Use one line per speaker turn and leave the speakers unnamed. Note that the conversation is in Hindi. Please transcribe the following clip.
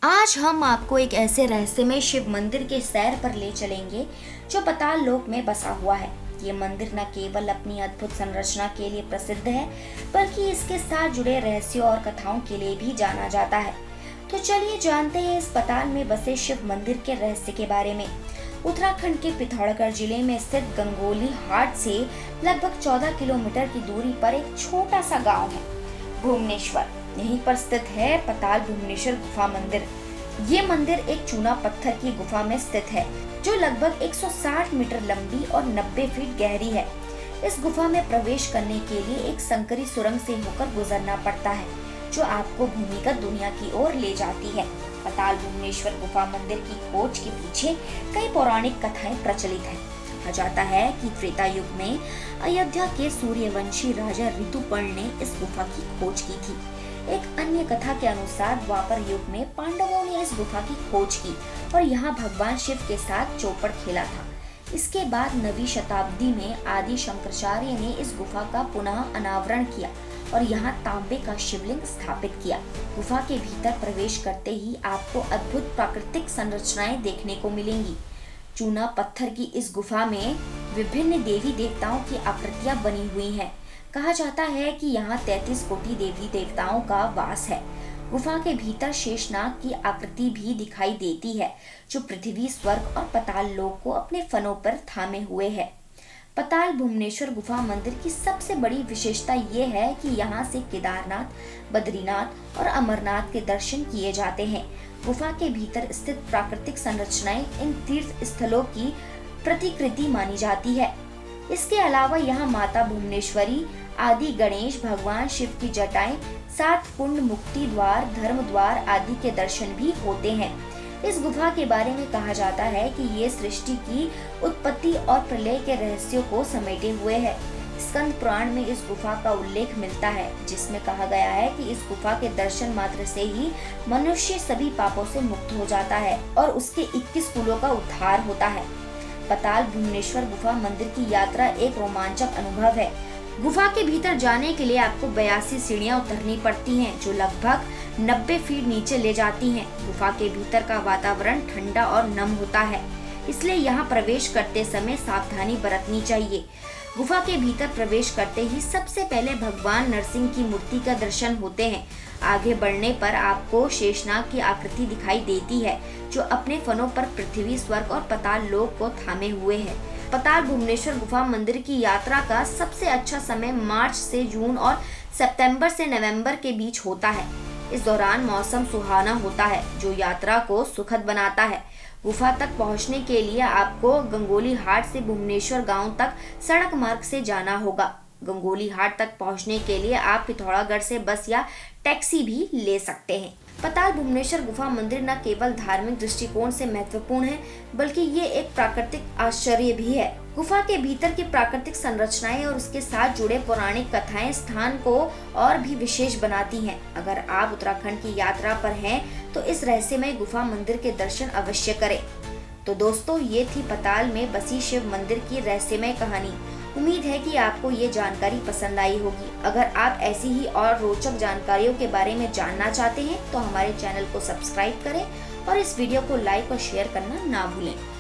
आज हम आपको एक ऐसे रहस्यमय शिव मंदिर के सैर पर ले चलेंगे जो पाताल लोक में बसा हुआ है। ये मंदिर न केवल अपनी अद्भुत संरचना के लिए प्रसिद्ध है, बल्कि इसके साथ जुड़े रहस्यों और कथाओं के लिए भी जाना जाता है। तो चलिए जानते हैं इस पाताल में बसे शिव मंदिर के रहस्य के बारे में। उत्तराखंड के पिथौरागढ़ जिले में स्थित गंगोली हाट से लगभग 14 किलोमीटर की दूरी पर एक छोटा सा गाँव है, भुवनेश्वर। यहीं पर स्थित है पाताल भुवनेश्वर गुफा मंदिर। ये मंदिर एक चूना पत्थर की गुफा में स्थित है, जो लगभग 160 मीटर लंबी और 90 फीट गहरी है। इस गुफा में प्रवेश करने के लिए एक संकरी सुरंग से होकर गुजरना पड़ता है, जो आपको भूमिगत दुनिया की ओर ले जाती है। पाताल भुवनेश्वर गुफा मंदिर की खोज के पीछे कई पौराणिक कथाएं प्रचलित हैं। कहा जाता है कि त्रेता युग में अयोध्या के सूर्यवंशी राजा ऋतुपर्ण ने इस गुफा की खोज की थी। एक अन्य कथा के अनुसार द्वापर युग में पांडवों ने इस गुफा की खोज की और यहाँ भगवान शिव के साथ चौपड़ खेला था। इसके बाद 9वीं शताब्दी में आदि शंकराचार्य ने इस गुफा का पुनः अनावरण किया और यहाँ तांबे का शिवलिंग स्थापित किया। गुफा के भीतर प्रवेश करते ही आपको अद्भुत प्राकृतिक संरचनाएं देखने को मिलेंगी। चूना पत्थर की इस गुफा में विभिन्न देवी देवताओं की आकृतियां बनी हुई हैं। कहा जाता है कि यहाँ 33 कोटि देवी देवताओं का वास है। गुफा के भीतर शेषनाग की आकृति भी दिखाई देती है, जो पृथ्वी, स्वर्ग और पाताल लोक को अपने फनों पर थामे हुए है। पाताल भुवनेश्वर गुफा मंदिर की सबसे बड़ी विशेषता ये है कि यहाँ से केदारनाथ, बद्रीनाथ और अमरनाथ के दर्शन किए जाते हैं। गुफा के भीतर स्थित प्राकृतिक संरचनाएं इन तीर्थ स्थलों की प्रतिकृति मानी जाती है। इसके अलावा यहाँ माता भुवनेश्वरी, आदि गणेश, भगवान शिव की जटाएं, 7 कुंड, मुक्ति द्वार, धर्म द्वार आदि के दर्शन भी होते हैं। इस गुफा के बारे में कहा जाता है कि ये सृष्टि की उत्पत्ति और प्रलय के रहस्यों को समेटे हुए है। स्कंद पुराण में इस गुफा का उल्लेख मिलता है, जिसमें कहा गया है कि इस गुफा के दर्शन मात्र से ही मनुष्य सभी पापों से मुक्त हो जाता है और उसके 21 कुलों का उद्धार होता है। पाताल भुवनेश्वर गुफा मंदिर की यात्रा एक रोमांचक अनुभव है। गुफा के भीतर जाने के लिए आपको 82 सीढ़ियां उतरनी पड़ती हैं, जो लगभग 90 फीट नीचे ले जाती हैं। गुफा के भीतर का वातावरण ठंडा और नम होता है, इसलिए यहाँ प्रवेश करते समय सावधानी बरतनी चाहिए। गुफा के भीतर प्रवेश करते ही सबसे पहले भगवान नरसिंह की मूर्ति का दर्शन होते हैं। आगे बढ़ने पर आपको शेषनाग की आकृति दिखाई देती है, जो अपने फनों पर पृथ्वी, स्वर्ग और पाताल लोक को थामे हुए है। पाताल भुवनेश्वर गुफा मंदिर की यात्रा का सबसे अच्छा समय मार्च से जून और सितंबर से नवंबर के बीच होता है। इस दौरान मौसम सुहाना होता है, जो यात्रा को सुखद बनाता है। गुफा तक पहुंचने के लिए आपको गंगोली हाट से भुवनेश्वर गांव तक सड़क मार्ग से जाना होगा। गंगोली हाट तक पहुंचने के लिए आप पिथौरागढ़ से बस या टैक्सी भी ले सकते हैं। पाताल भुवनेश्वर गुफा मंदिर न केवल धार्मिक दृष्टिकोण से महत्वपूर्ण है, बल्कि ये एक प्राकृतिक आश्चर्य भी है। गुफा के भीतर की प्राकृतिक संरचनाएं और उसके साथ जुड़े पौराणिक कथाएं स्थान को और भी विशेष बनाती हैं। अगर आप उत्तराखंड की यात्रा पर हैं, तो इस रहस्यमय गुफा मंदिर के दर्शन अवश्य करें। तो दोस्तों, ये थी पाताल में बसी शिव मंदिर की रहस्यमय कहानी। उम्मीद है कि आपको ये जानकारी पसंद आई होगी। अगर आप ऐसी ही और रोचक जानकारियों के बारे में जानना चाहते हैं, तो हमारे चैनल को सब्सक्राइब करें और इस वीडियो को लाइक और शेयर करना ना भूलें।